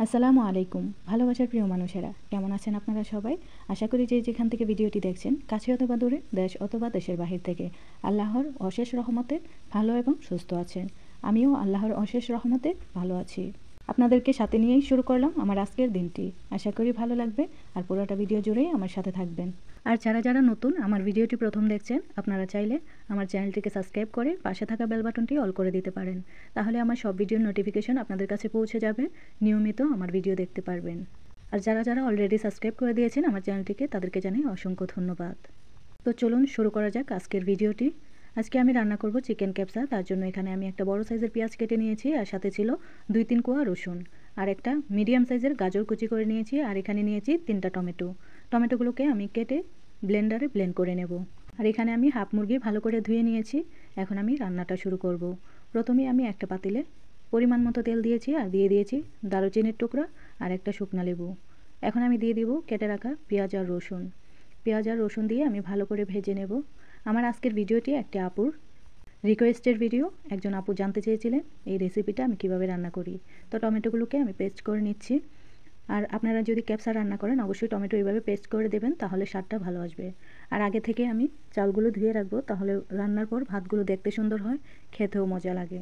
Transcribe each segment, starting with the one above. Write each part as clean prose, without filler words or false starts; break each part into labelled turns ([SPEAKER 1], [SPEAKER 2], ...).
[SPEAKER 1] আসসালামু আলাইকুম। ভালোবাসার প্রিয় মানুষেরা, কেমন আছেন আপনারা সবাই? আশা করি যে যেখান থেকে ভিডিওটি দেখছেন, কাছে অথবা দূরে, দেশ অথবা দেশের বাহির থেকে, আল্লাহর অশেষ রহমতে ভালো এবং সুস্থ আছেন। আমিও আল্লাহর অশেষ রহমতে ভালো আছি। আপনাদেরকে সাথে নিয়েই শুরু করলাম আমার আজকের দিনটি। আশা করি ভালো লাগবে আর পুরোটা ভিডিও জুড়েই আমার সাথে থাকবেন। আর যারা যারা নতুন আমার ভিডিওটি প্রথম দেখছেন, আপনারা চাইলে আমার চ্যানেলটিকে সাবস্ক্রাইব করে পাশে থাকা বেল বাটনটি অল করে দিতে পারেন। তাহলে আমার সব ভিডিওর নোটিফিকেশন আপনাদের কাছে পৌঁছে যাবে, নিয়মিত আমার ভিডিও দেখতে পারবেন। আর যারা যারা অলরেডি সাবস্ক্রাইব করে দিয়েছেন আমার চ্যানেলটিকে, তাদেরকে জানাই অসংখ্য ধন্যবাদ। তো চলুন শুরু করা যাক আজকের ভিডিওটি। আজকে আমি রান্না করব চিকেন ক্যাপসা। তার জন্য এখানে আমি একটা বড় সাইজের পেঁয়াজ কেটে নিয়েছি, আর সাথে ছিল 2-3 কোয়া রসুন, আর একটা মিডিয়াম সাইজের গাজর কুচি করে নিয়েছি, আর এখানে নিয়েছি 3টা টমেটো। টমেটোগুলোকে আমি কেটে ব্লেন্ডারে ব্লেন্ড করে নেব। আর এখানে আমি হাফ মুরগি ভালো করে ধুয়ে নিয়েছি। এখন আমি রান্নাটা শুরু করব। প্রথমে আমি একটা পাতিলে পরিমাণ মতো তেল দিয়েছি, আর দিয়ে দিয়েছি দারুচিনির টুকরা আর একটা শুকনো লেবু। এখন আমি দিয়ে দিব কেটে রাখা পেঁয়াজ আর রসুন। পেঁয়াজ আর রসুন দিয়ে আমি ভালো করে ভেজে নেব। আমার আজকের ভিডিওটি একটি আপুর রিকোয়েস্টের ভিডিও। একজন আপু জানতে চেয়েছিলেন এই রেসিপিটা আমি কিভাবে রান্না করি। তো টমেটোগুলোকে আমি পেস্ট করে নিচ্ছি। আর আপনারা যদি ক্যাপসা রান্না করেন, অবশ্যই টমেটো এইভাবে পেস্ট করে দেবেন, তাহলে স্বাদটা ভালো আসবে। আর আগে থেকে আমি চালগুলো ধুয়ে রাখবো, তাহলে রান্নার পর ভাতগুলো দেখতে সুন্দর হয়, খেতেও মজা লাগে।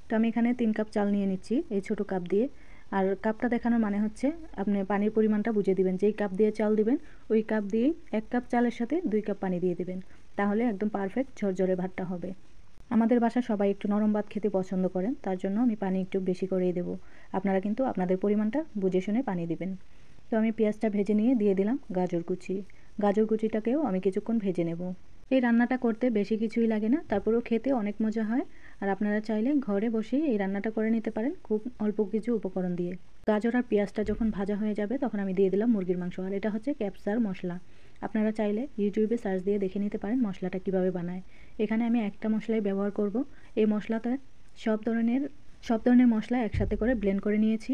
[SPEAKER 1] তো আমি এখানে 3 কাপ চাল নিয়ে নিচ্ছি এই ছোটো কাপ দিয়ে। আর কাপটা দেখানোর মানে হচ্ছে আপনি পানির পরিমাণটা বুঝে দিবেন। যেই কাপ দিয়ে চাল দিবেন, ওই কাপ দিয়েই 1 কাপ চালের সাথে 2 কাপ পানি দিয়ে দিবেন, তাহলে একদম পারফেক্ট ঝরঝরে ভাতটা হবে। আমাদের বাসায় সবাই একটু নরম ভাত খেতে পছন্দ করেন, তার জন্য আমি পানি একটু বেশি করেই দেবো। আপনারা কিন্তু আপনাদের পরিমাণটা বুঝে শুনে পানি দিবেন। তো আমি পেঁয়াজটা ভেজে নিয়ে দিয়ে দিলাম গাজর কুচি। গাজর কুচিটাকেও আমি কিছুক্ষণ ভেজে নেব। এই রান্নাটা করতে বেশি কিছুই লাগে না, তারপরেও খেতে অনেক মজা হয়। আর আপনারা চাইলে ঘরে বসেই এই রান্নাটা করে নিতে পারেন, খুব অল্প কিছু উপকরণ দিয়ে। গাজর আর পেঁয়াজটা যখন ভাজা হয়ে যাবে, তখন আমি দিয়ে দিলাম মুরগির মাংস। আর এটা হচ্ছে ক্যাপসার মশলা। আপনারা চাইলে ইউটিউবে সার্চ দিয়ে দেখে নিতে পারেন মশলাটা কিভাবে বানায়। এখানে আমি একটা মশলাই ব্যবহার করব। এই মশলাতে সব ধরনের মশলা একসাথে করে ব্লেন্ড করে নিয়েছি।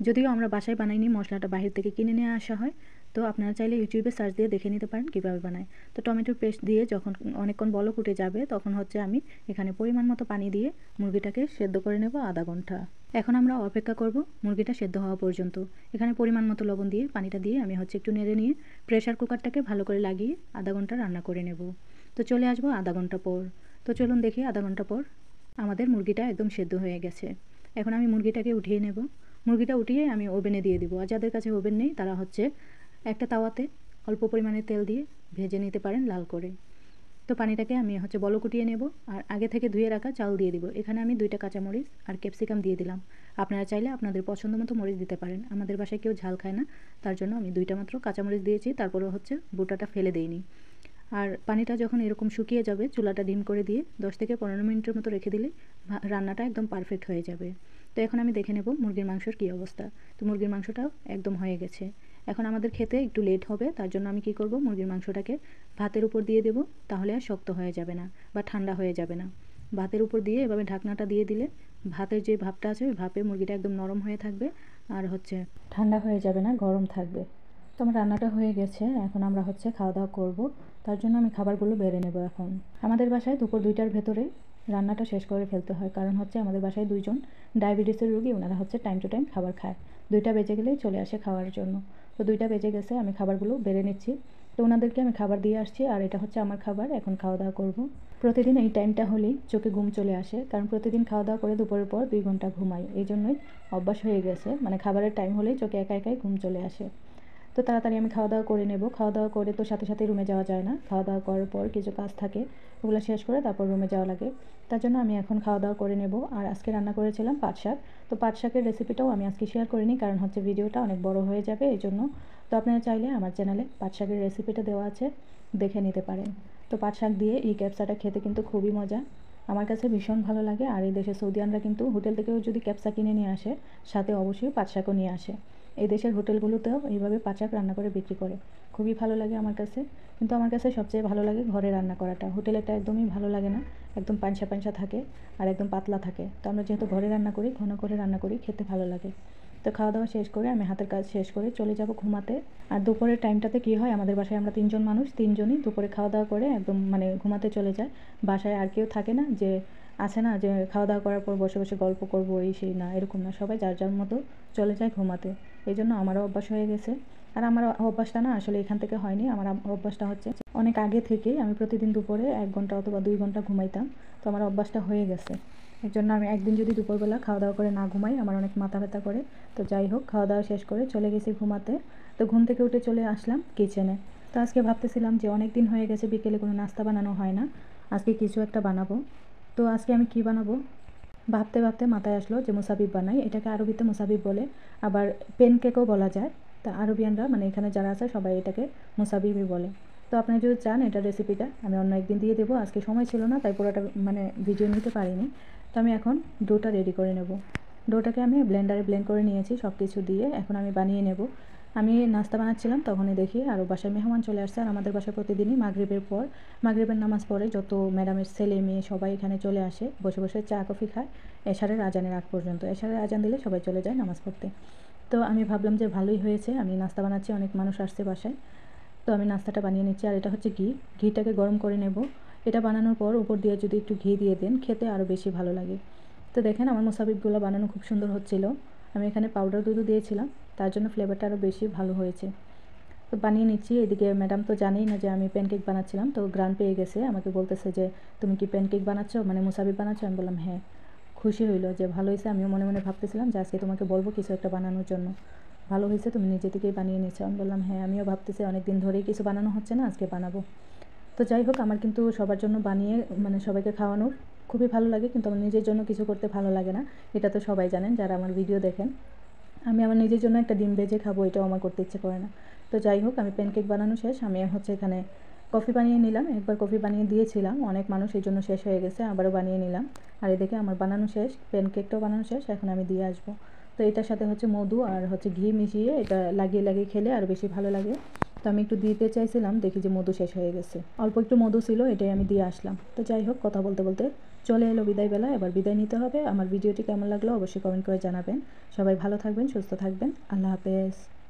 [SPEAKER 1] যদিও আমরা বাসায় বানাইনি, মশলাটা বাহির থেকে কিনে নিয়ে আসা হয়। তো আপনারা চাইলে ইউটিউবে সার্চ দিয়ে দেখে নিতে পারেন কীভাবে বানায়। তো টমেটোর পেস্ট দিয়ে যখন অনেকক্ষণ বলক উঠে যাবে, তখন হচ্ছে আমি এখানে পরিমাণ মতো পানি দিয়ে মুরগিটাকে সেদ্ধ করে নেব আধা ঘন্টা। এখন আমরা অপেক্ষা করব মুরগিটা সেদ্ধ হওয়া পর্যন্ত। এখানে পরিমাণ মতো লবণ দিয়ে পানিটা দিয়ে আমি হচ্ছে একটু নেড়ে নিয়ে প্রেশার কুকারটাকে ভালো করে লাগিয়ে আধা ঘন্টা রান্না করে নেব। তো চলে আসবো আধা ঘন্টা পর। তো চলুন দেখি আধা ঘন্টা পর আমাদের মুরগিটা একদম সেদ্ধ হয়ে গেছে। এখন আমি মুরগিটাকে উঠিয়ে নেব। মুরগিটা উঠিয়ে আমি ওভেনে দিয়ে দিব। আর যাদের কাছে ওভেন নেই, তারা হচ্ছে একটা তাওয়াতে অল্প পরিমাণে তেল দিয়ে ভেজে নিতে পারেন লাল করে। তো পানিটাকে আমি হচ্ছে বলক উঠিয়ে নেব, আর আগে থেকে ধুয়ে রাখা চাল দিয়ে দিব। এখানে আমি 2টা কাঁচামরিচ আর ক্যাপসিকাম দিয়ে দিলাম। আপনারা চাইলে আপনাদের পছন্দ মতো মরিচ দিতে পারেন। আমাদের বাসায় কেউ ঝাল খায় না, তার জন্য আমি 2টা মাত্র কাঁচামরিচ দিয়েছি। তারপরে হচ্ছে বোটাটা ফেলে দেইনি। আর পানিটা যখন এরকম শুকিয়ে যাবে, চুলাটা ডিম করে দিয়ে 10 থেকে 15 মিনিটের মতো রেখে দিলে রান্নাটা একদম পারফেক্ট হয়ে যাবে। তো এখন আমি দেখে নেব মুরগির মাংসের কী অবস্থা। তো মুরগির মাংসটাও একদম হয়ে গেছে। এখন আমাদের খেতে একটু লেট হবে, তার জন্য আমি কি করব, মুরগির মাংসটাকে ভাতের উপর দিয়ে দেব, তাহলে আর শক্ত হয়ে যাবে না বা ঠান্ডা হয়ে যাবে না। ভাতের উপর দিয়ে এভাবে ঢাকনাটা দিয়ে দিলে ভাতের যে ভাপটা আছে, ওই ভাপে মুরগিটা একদম নরম হয়ে থাকবে, আর হচ্ছে ঠান্ডা হয়ে যাবে না, গরম থাকবে। তো আমার রান্নাটা হয়ে গেছে, এখন আমরা হচ্ছে খাওয়া দাওয়া করব। তার জন্য আমি খাবারগুলো বেড়ে নেব এখন। আমাদের বাসায় দুপুর 2টার ভেতরে রান্নাটা শেষ করে ফেলতে হয়, কারণ হচ্ছে আমাদের বাসায় 2জন ডায়াবেটিসের রোগী, ওনারা হচ্ছে টাইম টু টাইম খাবার খায়। 2টা বেজে গেলেই চলে আসে খাওয়ার জন্য। তো 2টা বেজে গেছে, আমি খাবারগুলো বেড়ে নিচ্ছি। তো ওনাদেরকে আমি খাবার দিয়ে আসছি, আর এটা হচ্ছে আমার খাবার। এখন খাওয়া দাওয়া করব। প্রতিদিন এই টাইমটা হলেই চোখে ঘুম চলে আসে, কারণ প্রতিদিন খাওয়া দাওয়া করে দুপুরের পর 2 ঘন্টা ঘুমাই। এই জন্যই অভ্যাস হয়ে গেছে, মানে খাবারের টাইম হলেই চোখে একা একাই ঘুম চলে আসে। তো তাড়াতাড়ি আমি খাওয়া দাওয়া করে নেব। খাওয়া দাওয়া করে তো সাথে সাথে রুমে যাওয়া যায় না। খাওয়া দাওয়া করার পর কিছু কাজ থাকে, ওগুলো শেষ করে তারপর রুমে যাওয়া লাগে। তার জন্য আমি এখন খাওয়া দাওয়া করে নেব। আর আজকে রান্না করেছিলাম পাট শাক। তো পাট শাকের রেসিপিটাও আমি আজকে শেয়ার করিনি, কারণ হচ্ছে ভিডিওটা অনেক বড় হয়ে যাবে এই জন্য। তো আপনারা চাইলে আমার চ্যানেলে পাট শাকের রেসিপিটা দেওয়া আছে, দেখে নিতে পারেন। তো পাট শাক দিয়ে এই ক্যাপসাটা খেতে কিন্তু খুবই মজা, আমার কাছে ভীষণ ভালো লাগে। আর এই দেশে সৌদিয়ানরা কিন্তু হোটেল থেকেও যদি ক্যাপসা কিনে নিয়ে আসে, সাথে অবশ্যই পাট শাকও নিয়ে আসে। এই দেশের হোটেলগুলোতেও এইভাবে পাট শাক রান্না করে বিক্রি করে, খুবই ভালো লাগে আমার কাছে। কিন্তু আমার কাছে সবচেয়ে ভালো লাগে ঘরে রান্না করাটা। হোটেলেরটা একদমই ভালো লাগে না, একদম পানসা পানসা থাকে আর একদম পাতলা থাকে। তো আমরা যেহেতু ঘরে রান্না করি, ঘন করে রান্না করি, খেতে ভালো লাগে। তো খাওয়া দাওয়া শেষ করে আমি হাতের কাজ শেষ করে চলে যাব ঘুমাতে। আর দুপুরের টাইমটাতে কী হয়, আমাদের বাসায় আমরা 3জন মানুষ, 3জনই দুপুরে খাওয়া দাওয়া করে একদম মানে ঘুমাতে চলে যায়। বাসায় আর কেউ থাকে না যে আছে না যে খাওয়া দাওয়া করার পর বসে বসে গল্প করব, এই সেই না, এরকম না, সবাই যার যার মতো চলে যায় ঘুমাতে। এই জন্য আমারও অভ্যাস হয়ে গেছে। আর আমার অভ্যাসটা না আসলে এখান থেকে হয়নি, আমার অভ্যাসটা হচ্ছে অনেক আগে থেকেই। আমি প্রতিদিন দুপুরে 1 ঘন্টা অথবা 2 ঘন্টা ঘুমাইতাম, তো আমার অভ্যাসটা হয়ে গেছে। এর জন্য আমি একদিন যদি দুপুরবেলা খাওয়া দাওয়া করে না ঘুমাই, আমার অনেক মাথা ব্যথা করে। তো যাই হোক, খাওয়া দাওয়া শেষ করে চলে গেছি ঘুমাতে। তো ঘুম থেকে উঠে চলে আসলাম কিচেনে। তো আজকে ভাবতেছিলাম যে অনেক দিন হয়ে গেছে বিকেলে কোনো নাস্তা বানানো হয় না, আজকে কিছু একটা বানাবো। তো আজকে আমি কি বানাবো ভাবতে ভাবতে মাথায় আসলো যে মুসাবিব বানাই। এটাকে আরবিতে মুসাবিব বলে, আবার পেনকেকও বলা যায়। তা আরবিয়ানরা মানে এখানে যারা আছে সবাই এটাকে মুসাবিবই বলে। তো আপনারা যদি চান এটার রেসিপিটা আমি অন্য একদিন দিয়ে দেবো, আজকে সময় ছিল না তাই পুরোটা মানে ভিডিও নিতে পারিনি। তো আমি এখন ডোটা রেডি করে নেব। ডোটাকে আমি ব্লেন্ডারে ব্লেন্ড করে নিয়েছি সব কিছু দিয়ে, এখন আমি বানিয়ে নেব। আমি নাস্তা বানাচ্ছিলাম তখনই দেখি আরও বাসায় মেহমান চলে আসছে। আর আমাদের বাসায় প্রতিদিনই মাগরিবের নামাজ পড়ে যত ম্যাডামের ছেলে মেয়ে সবাই এখানে চলে আসে, বসে বসে চা কফি খায় এশারের আজানের আগ পর্যন্ত। এশারের আজান দিলে সবাই চলে যায় নামাজ পড়তে। তো আমি ভাবলাম যে ভালোই হয়েছে, আমি নাস্তা বানাচ্ছি, অনেক মানুষ আসছে বাসায়। তো আমি নাস্তাটা বানিয়ে নিচ্ছি। আর এটা হচ্ছে ঘিটাকে গরম করে নেব। এটা বানানোর পর উপর দিয়ে যদি একটু ঘি দিয়ে দেন খেতে আরও বেশি ভালো লাগে। তো দেখেন আমার মুসাবিবগুলো বানানো খুব সুন্দর হচ্ছিল। আমি এখানে পাউডার দুধও দিয়েছিলাম, তার জন্য ফ্লেভারটা আরও বেশি ভালো হয়েছে। তো বানিয়ে নিচ্ছি। এদিকে ম্যাডাম তো জানেই না যে আমি প্যানকেক বানাচ্ছিলাম, তো গ্রান পেয়ে গেছে, আমাকে বলতেছে যে তুমি কি প্যানকেক বানাচ্ছো, মানে মুসাবিব বানাচ্ছো? আমি বললাম হ্যাঁ। খুশি হইলো যে ভালো হয়েছে। আমিও মনে মনে ভাবতেছিলাম যে আজকে তোমাকে বলবো কিছু একটা বানানোর জন্য, ভালো হয়েছে তুমি নিজে থেকেই বানিয়ে নিচ্ছো। আমি বললাম হ্যাঁ, আমিও ভাবতেছি অনেক দিন ধরেই কিছু বানানো হচ্ছে না, আজকে বানাবো। তো যাই হোক, আমার কিন্তু সবার জন্য বানিয়ে মানে সবাইকে খাওয়ানো খুবই ভালো লাগে, কিন্তু আমার নিজের জন্য কিছু করতে ভালো লাগে না। এটা তো সবাই জানেন যারা আমার ভিডিও দেখেন। আমি আমার নিজের জন্য একটা ডিম ভেজে খাবো, এটাও আমার করতে ইচ্ছে করে না। তো যাই হোক, আমি প্যানকেক বানানো শেষ। আমি হচ্ছে এখানে কফি বানিয়ে নিলাম। একবার কফি বানিয়ে দিয়েছিলাম, অনেক মানুষ এই জন্য শেষ হয়ে গেছে, আবারও বানিয়ে নিলাম। আর এদিকে আমার বানানো শেষ, প্যানকেকটাও বানানো শেষ, এখন আমি দিয়ে আসবো। তো এটার সাথে হচ্ছে মধু আর হচ্ছে ঘি মিশিয়ে এটা লাগিয়ে লাগিয়ে খেলে আরও বেশি ভালো লাগে। তো আমি একটু দিতে চাইছিলাম, দেখি যে মধু শেষ হয়ে গেছে, অল্প একটু মধু ছিল, এটাই আমি দিয়ে আসলাম। তো যাই হোক, কথা বলতে বলতে চলে এলো বিদায়বেলা, এবার বিদায় নিতে হবে। আমার ভিডিওটি কেমন লাগলো অবশ্যই কমেন্ট করে জানাবেন। সবাই ভালো থাকবেন, সুস্থ থাকবেন। আল্লাহ হাফেজ।